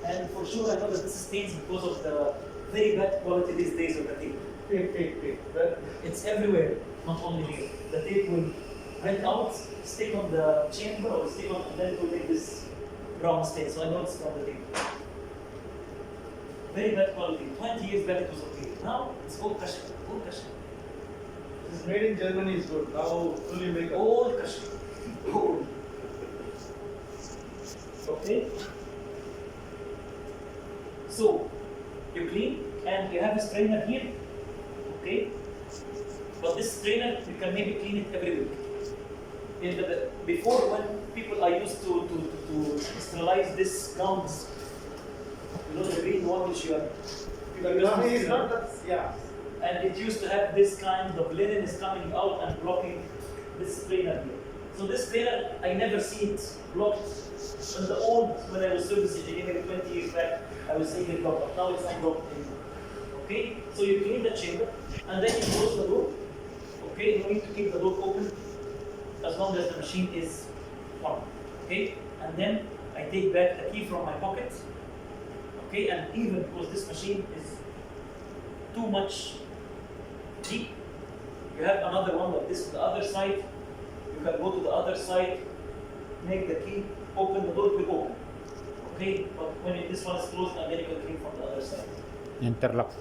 And for sure, I know that this stains because of the very bad quality these days of the tape. Tape. It's everywhere, not only here. The tape will rent out, stick on the chamber, or stick on, and then it will make this brown stain. So I know it's from the tape. Very bad quality. 20 years back it was okay. Now it's all kasha. All kasha. This made in Germany is good. Now fully make up. All kasha. All. Okay. So you clean and you have a strainer here. Okay. But this strainer you can maybe clean it every week. Before, when people are used to sterilize this gowns, you know the green one which you are It's not that, yeah. and it used to have this kind of linen is coming out and blocking this strainer here. So this strainer, I never see it blocked. In the old, when I was service engineer 20 years back, I was seeing it blocked, but now it's not blocked anymore. Okay, so you clean the chamber and then you close the door. Okay, you need to keep the door open as long as the machine is on. Okay, and then I take back the key from my pocket. Okay, and even because this machine is too much deep, you have another one like this on the other side. You can go to the other side, make the key, open the door, it will open. Okay, but when this one is closed, and then you can clean from the other side. Interlock.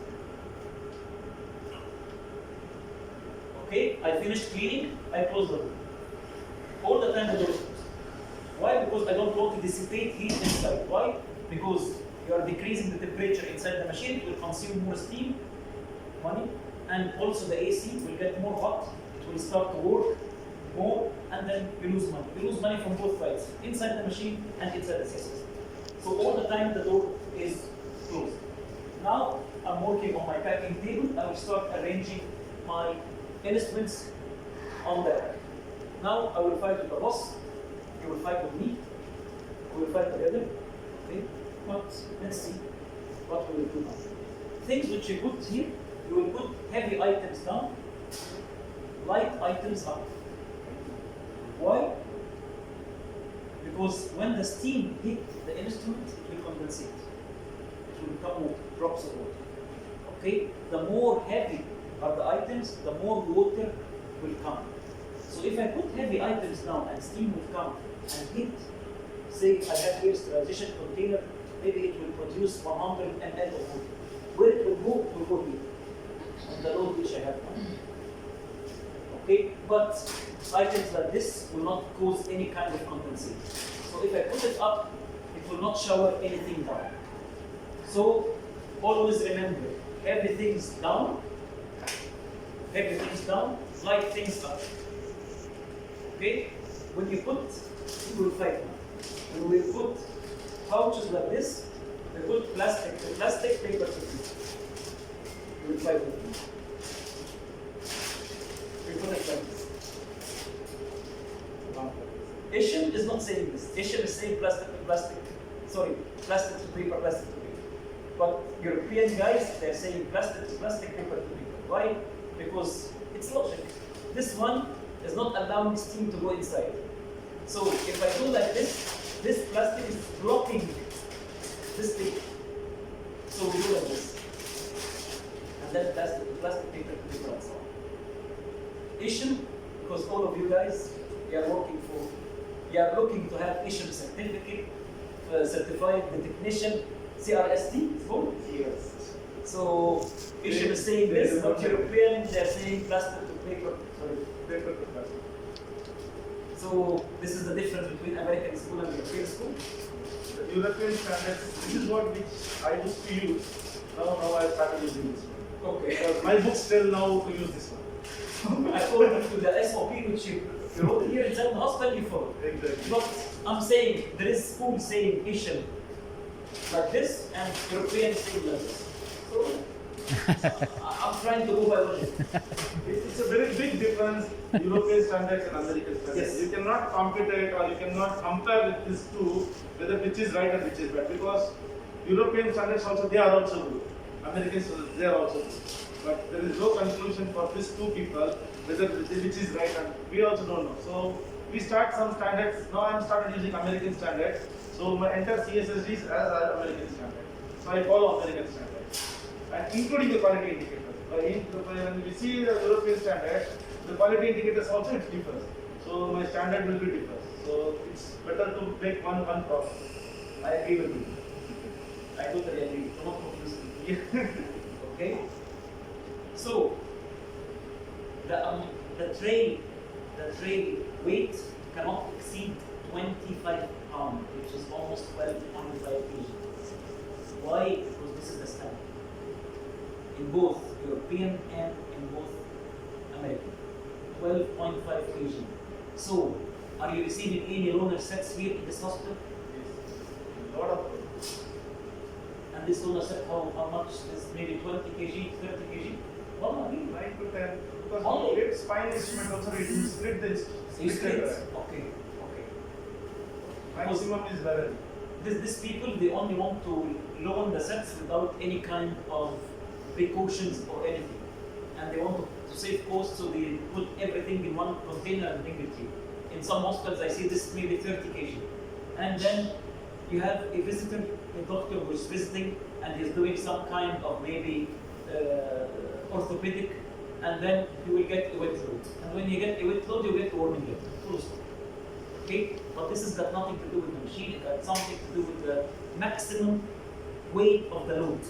Okay, I finished cleaning, I close the door. All the time the door is closed. Why? Because I don't want to dissipate heat inside. Why? Because you are decreasing the temperature inside the machine, it will consume more steam, money, and also the AC will get more hot, it will start to work more, and then you lose money. You lose money from both sides, inside the machine and inside the system. So all the time the door is closed. Now I'm working on my packing table, I will start arranging my instruments on the rack. Now I will fight with the boss, you will fight with me, we will fight together. Okay? But let's see what we will do now. Things which you put here, you will put heavy items down, light items up. Why? Because when the steam hit the instrument, it will condensate. It will become water, drops of water. Okay? The more heavy are the items, the more water will come. So if I put heavy items down and steam will come and hit, say I have here sterilization container, maybe it will produce 100 ml of water. Where it will go here, on the load which I have now. Okay, but items like this will not cause any kind of condensation. So if I put it up, it will not shower anything down. So always remember, everything's down, light things up. Okay, when you put, you will fight now. When we put pouches like this, we put plastic, paper to paper. You will fight with me. We put it like this. Asian is not saying this. Asian is saying plastic to paper. But European guys, they're saying plastic to plastic, paper to paper. Why? Because it's logic. This one is not allowing steam to go inside. So if I do like this, this plastic is blocking this thing. So we do like this. And then plastic to plastic, paper to paper, and so on. Asian, because all of you guys, you are looking to have Asian certificate, certified the technician, CRST, it's called? Yes. So Asian is saying this, but European, they're saying plastic to paper, Paper to plastic. So this is the difference between American school and European school. The European standards, this is what which I used to use. Now I started using this one. Okay. Because my books tell now to use this one. According to the SOP which you wrote here inside the hospital, you follow. Exactly. But I'm saying there is school saying Asian like this and European saying like this. So I'm trying to go by logic. It's a very big difference, European standards and American standards. Yes. You cannot compare it or you cannot compare with these two, whether which is right and which is bad. Because European standards also, they are also good. American standards, they are also good. But there is no conclusion for these two people, whether which is right and we also don't know. So we start some standards. Now I'm started using American standard. So my entire CSSD is as American standard. So I follow American standard, and including the quality indicators. When we see the European standard, the quality indicators also it differs. So my standard will be different. So it's better to make one process. I agree with you. I totally agree. Do not confuse me. Okay. So the tray weight cannot exceed 25 pounds, which is almost 12.5 kg. Why? Because this is the standard in both European and in both American. 12.5 kg. So, are you receiving any loaner sets here in this hospital? Yes. A lot of. And this loaner set, how much is maybe 20 kg, 30 kg? Well, I mean, 9 to 10. Because only it's spine instrument also it will split the Okay, okay. Maximum is better. These people, they only want to loan the sets without any kind of precautions or anything. And they want to save costs, so they put everything in one container and bring it here. In some hospitals, I see this maybe 30 kg. And then you have a visitor, a doctor who is visiting, and he's doing some kind of maybe orthopedic, and then you will get a wet load. And when you get a wet load, you get a warming load. Full stop. Okay? But this has got nothing to do with the machine, it got something to do with the maximum weight of the load.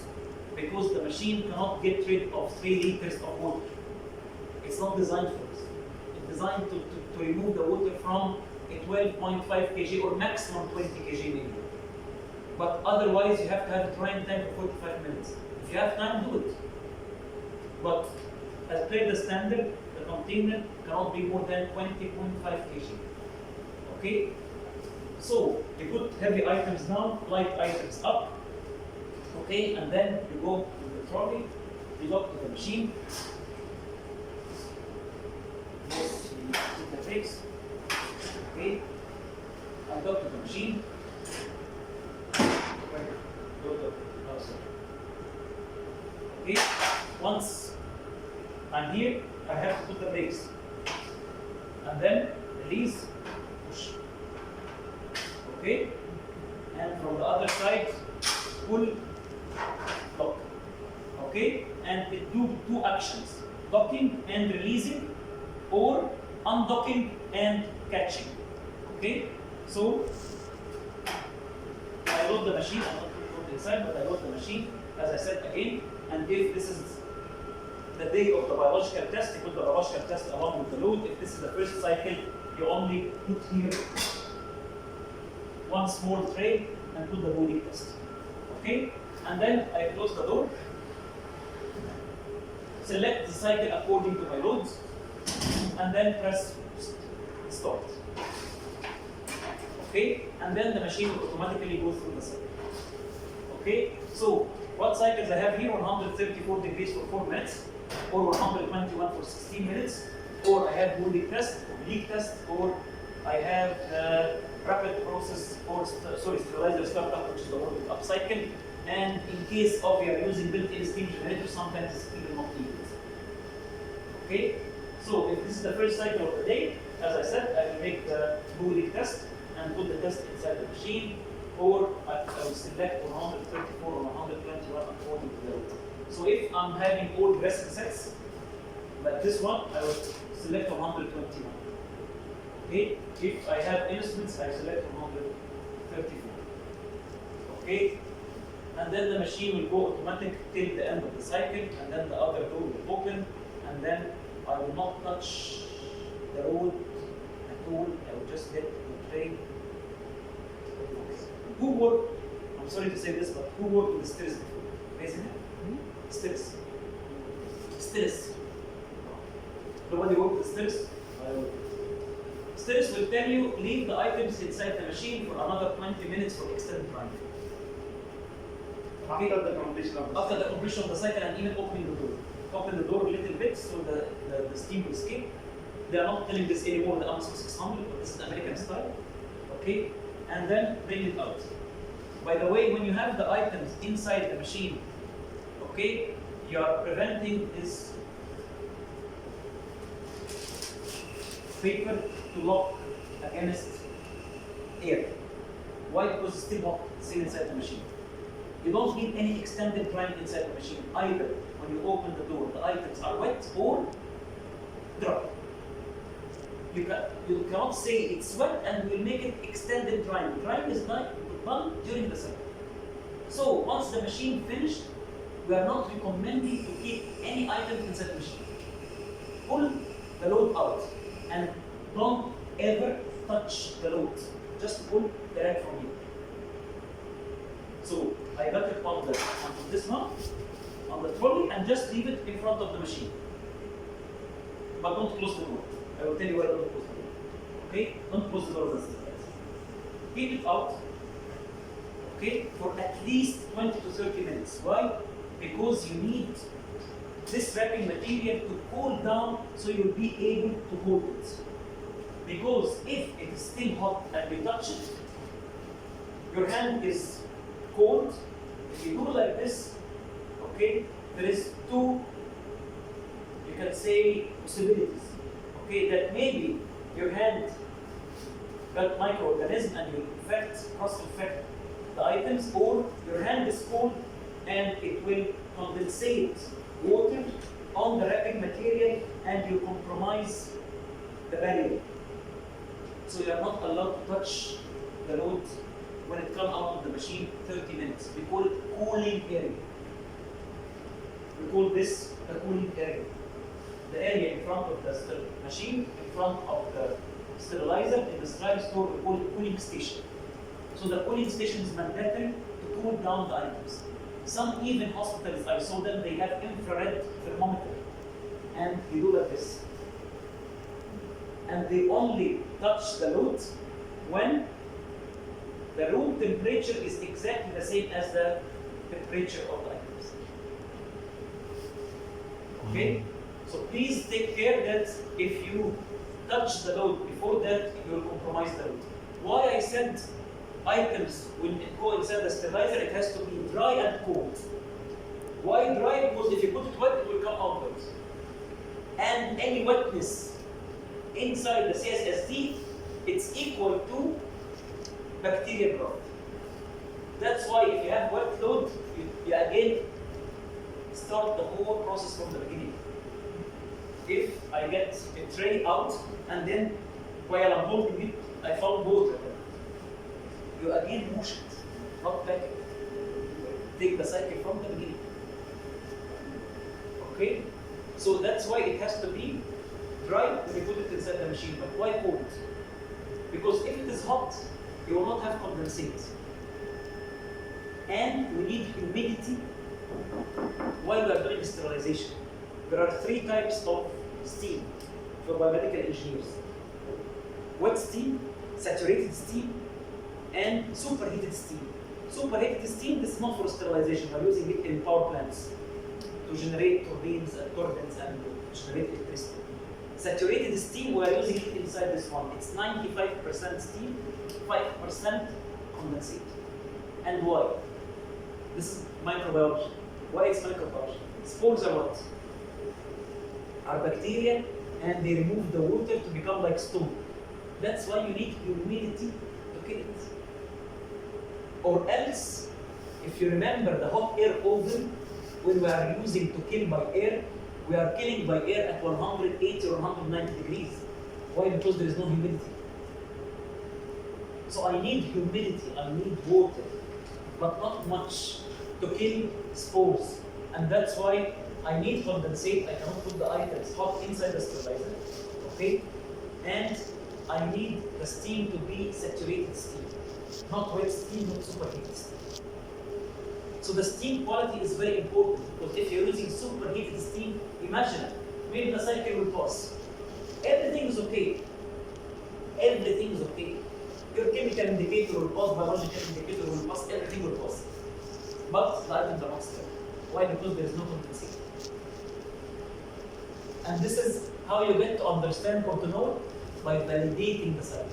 Because the machine cannot get rid of 3 liters of water. It's not designed for this. It's designed to remove the water from a 12.5 kg or maximum 20 kg maybe. But otherwise, you have to have a drying time for 45 minutes. If you have time, do it. But as per the standard, the container cannot be more than 20.5 kg. Okay? So, you put heavy items down, light items up. Okay, and then you go to the trolley, you go to the machine. Yes, you put the brakes. Okay, I go to the machine. Okay, once I'm here, I have to put the brakes. And then release, push. Okay, and from the other side, pull, lock. Okay, and it do 2 actions: docking and releasing, or undocking and catching. Okay, so I load the machine. I'm not putting it inside, but I load the machine, as I said again. And if this is the day of the biological test, you put the biological test along with the load. If this is the first cycle, you only put here 1 small tray and put the body test. Okay, and then I close the door. Select the cycle according to my loads, and then press start. Okay, and then the machine will automatically go through the cycle. Okay, so what cycles I have here? 134 degrees for 4 minutes, or 121 for 16 minutes, or I have body test, or leak test, or I have rapid process, or sterilizer startup, which is the warming up cycle. And in case of you are using built-in steam generator, sometimes it's even not needed. Okay, so if this is the first cycle of the day, as I said, I will make the body test and put the test inside the machine, or I will select 134 or 121 according to the load. So if I'm having old dressing sets, like this one, I will select 121. Okay, if I have instruments, I select 134. Okay, and then the machine will go automatic till the end of the cycle, and then the other door will open, and then I will not touch the road at all. I will just get the tray. Who worked, I'm sorry to say this, but who worked with the stairs before? Raise your hand. Stairs. Stairs. Nobody worked with the stairs? Stairs will tell you, leave the items inside the machine for another 20 minutes for extended time. Okay. After the completion of the After the completion of the cycle, and even opening the door. Open the door a little bit so the steam will escape. They are not telling this anymore, the AMSCO 600, but this is American style. Okay, and then bring it out. By the way, when you have the items inside the machine, okay, you are preventing this paper to lock against air. Why? Because it's still hot, still inside the machine. You don't need any extended drying inside the machine either. When you open the door, the items are wet or dry. You cannot say it's wet and we'll make it extended drying. Drying is done during the cycle. So once the machine finished, we are not recommending to keep any item inside the machine. Pull the load out and don't ever touch the load. Just pull the rack from here. So I got it on this one, on the trolley, and just leave it in front of the machine. But don't close the door. I will tell you where don't close the door. Okay? Don't close the door. Keep it out. Okay? For at least 20 to 30 minutes. Why? Because you need this wrapping material to cool down so you'll be able to hold it. Because if it is still hot and you touch it, your hand is cold. If you do like this, okay, there is two, you can say, possibilities. Okay, that maybe your hand got microorganism and you cross-infect the items, or your hand is cold and it will condensate water on the wrapping material and you compromise the barrier. So you are not allowed to touch the load when it comes out of the machine 30 minutes. We call it cooling area. We call this the cooling area. The area in front of the machine, in front of the sterilizer, in the sterile store, we call it cooling station. So the cooling station is mandatory to cool down the items. Some even hospitals, I saw them, they have infrared thermometer. And you do like this. And they only touch the load when the room temperature is exactly the same as the temperature of the items. Okay? So please take care that if you touch the load before that, you will compromise the load. Why I said items, when it go inside the sterilizer, it has to be dry and cold. Why dry? Because if you put it wet, it will come outwards. And any wetness inside the CSSD, it's equal to bacterial growth. That's why if you have wet load, you again start the whole process from the beginning. If I get a tray out and then while I'm holding it, I found water, you again wash it, not back it. Take the cycle from the beginning. Okay? So that's why it has to be dry when you put it inside the machine. But why cold? Because if it is hot, you will not have condensate. And we need humidity while we are doing sterilization. There are 3 types of steam for biomedical engineers. Wet steam, saturated steam, and superheated steam. Superheated steam, this is not for sterilization. We're using it in power plants to generate turbines and generate electricity. Saturated steam, we are using it inside this one. It's 95% steam, 5% condensate. And why? This is microbiology. Why is microbiology? Spores are what? Are bacteria, and they remove the water to become like stone. That's why you need humidity to kill it. Or else, if you remember the hot air oven, when we are using to kill by air, we are killing by air at 180 or 190 degrees. Why? Because there is no humidity. So I need humidity, I need water, but not much to kill spores. And that's why I need condensate. I cannot put the items hot inside the sterilizer. Okay? And I need the steam to be saturated steam. Not wet steam, not superheated steam. So the steam quality is very important, because if you're using superheated steam, imagine, maybe the cycle will pass. Everything is okay. Everything is okay. Your chemical indicator will pass, biological indicator will pass, everything will pass. But the items are not sterile. Why? Because there is no condensate. And this is how you get to understand or to know by validating the cycle.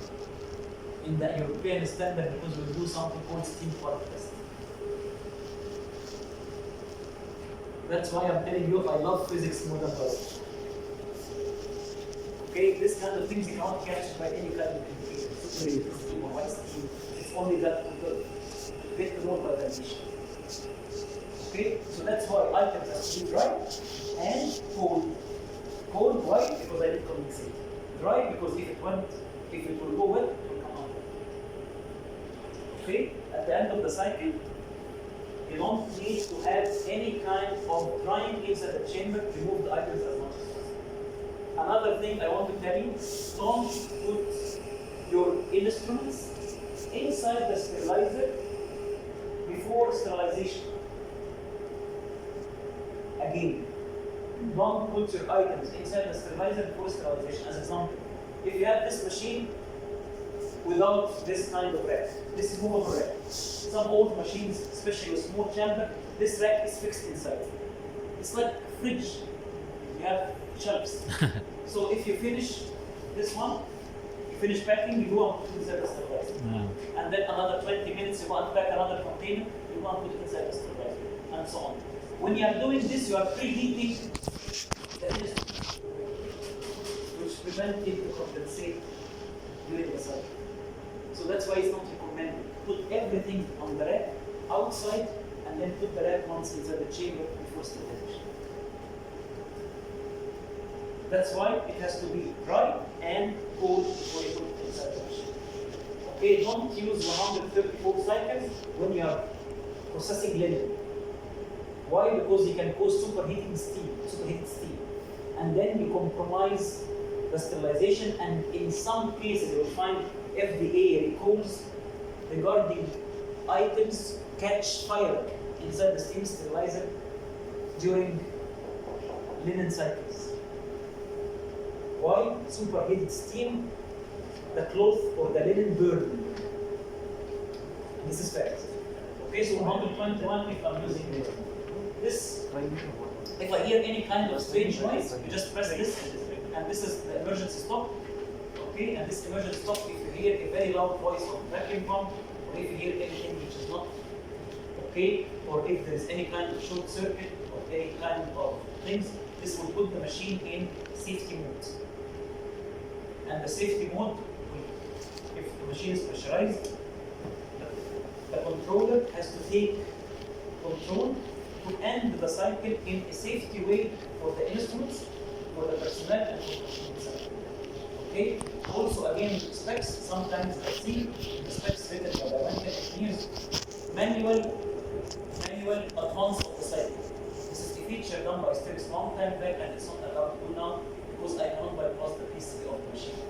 In the European standard, because we do something called steam quality test. That's why I'm telling you I love physics more than biology. Okay, this kind of things you cannot catch by any kind of indicator. Super steam or white steam. It's only that will get the normal condition. Okay, so that's why items have to be dry and cold. Cold, why? Because I need condensate. Dry because if it will go wet, it will come out. Okay, at the end of the cycle, you don't need to have any kind of drying inside the chamber. Remove the items as much as possible. Another thing I want to tell you: don't put your instruments inside the sterilizer before sterilization. Again, don't put your items inside the sterilizer before sterilization. As an example, if you have this machine without this kind of rack, this is movable rack. Some old machines, especially with small chamber, this rack is fixed inside. It's like a fridge. You have shelves. So if you finish this one, you finish packing, you go and put it inside the sterilizer. Yeah. And then another 20 minutes, you go and pack another container, you go and put it inside the sterilizer, and so on. When you are doing this, you are preheating the instrument, which prevents it to condensate during the cycle. So that's why it's not recommended. Put everything on the rack outside, and then put the rack once inside the chamber before sterilization. That's why it has to be dry and cold before you put it inside the machine. Okay, don't use 134 cycles when you are processing linen. Why? Because you can cause superheated steam. And then you compromise the sterilization, and in some cases you will find FDA recalls regarding items catch fire inside the steam sterilizer during linen cycles. Why? Superheated steam, the cloth or the linen burn. This is fact. Okay, so 121 if I'm using this, if I hear any kind of strange noise, you just press this, and this is the emergency stop. Okay, and this emergency stop, if you hear a very loud voice from the vacuum pump, or if you hear anything which is not okay, or if there is any kind of short circuit or any kind of things, this will put the machine in safety mode. And the safety mode, if the machine is pressurized, the controller has to take control to end the cycle in a safety way for the instruments, for the personnel, and for the machine itself. Okay? Also, again, specs, sometimes I see the specs written by the mechanical engineers, manual advance of the cycle. This is a feature done by Sterilization long time back, and it's not allowed to do now because I cannot bypass the PCB of the machine.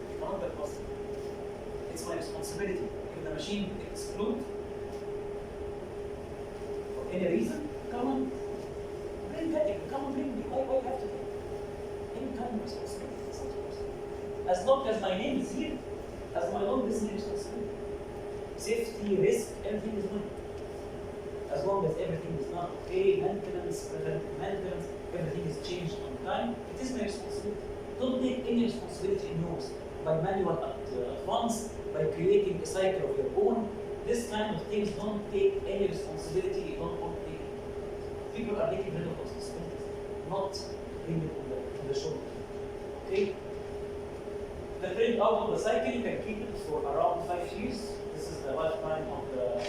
I cannot bypass it. It's my responsibility. If the machine explodes for any reason, come on, bring that. Come on, bring me. Why have to take any kind of responsibility? It's not possible. As long as my name is here, as my own business responsibility, safety, risk, everything is mine. As long as everything is not okay, maintenance, preventive maintenance, everything is changed on time, it is my responsibility. Don't take any responsibility in yours by manual advance, by creating a cycle of your own. This kind of things, don't take any responsibility, you don't want to take it. People are taking little responsibilities, not bring it on the shoulder. Okay? The print out of the cycle, you can keep it for around 5 years. This is the lifetime of the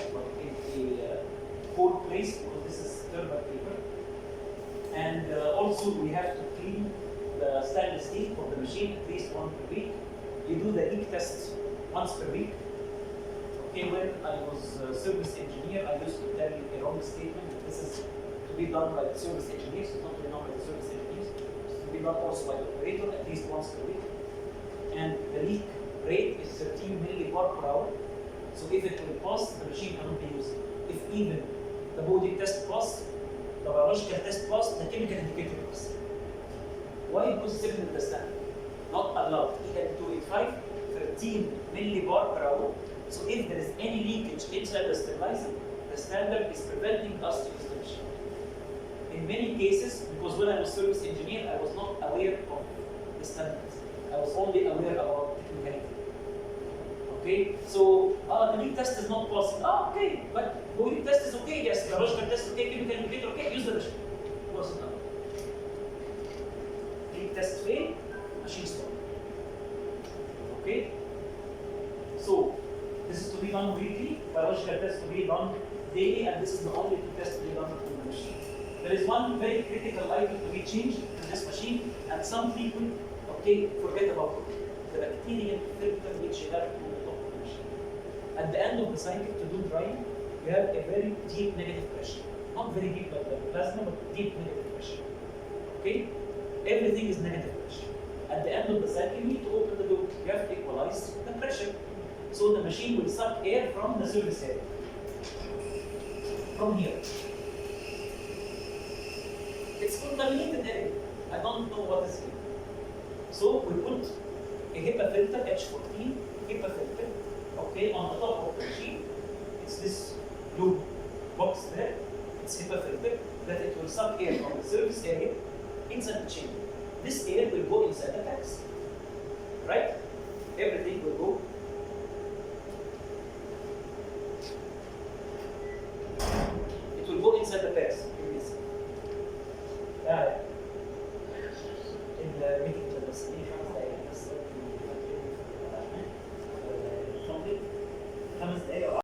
cold place, because this is thermal paper. And also we have to clean the stainless steel for the machine at least once per week. You do the leak test once per week. Okay, when I was a service engineer, I used to tell you a wrong statement. This is to be done by the service engineers, not to be done by the service engineers. It's to be done also by the operator at least once per week. And the leak rate is 13 millibar per hour. So if it will pass, the machine cannot be used. If even the body test passed, the biological test passed, the chemical indicator passed. Why? Because it's written in the standard. Not allowed. EN285, 13 millibar per hour. So if there is any leakage inside the sterilizer, the standard is preventing us to use the machine. In many cases, because when I was service engineer, I was not aware of the standards. I was only aware about technicality. Okay, so the leak test is not possible. Okay, but body test is okay. Yes, biological test is okay. Chemical indicator okay. Use the machine. Close it down. Leak test fail, machine stop. done weekly, biological tests to be done daily, and this is the only two tests to be done on the machine. There is one very critical item to be changed in this machine, and some people, okay, forget about it. The bacterial filter which you have to top of the machine. At the end of the cycle to do drying, you have a very deep negative pressure. Not very deep like the plasma, but deep negative pressure. Okay? Everything is negative pressure. At the end of the cycle, you need to open the door. You have to equalize the pressure. So the machine will suck air from the surface area. From here. It's contaminated area. I don't know what is here. So we put a HEPA filter, H14 HEPA filter, okay, on the top of the machine. It's this blue box there. It's HEPA filter that it will suck air from the surface area inside the chamber. This air will go inside the packs. Right? Everything will go. It will go inside the packs. In the meeting,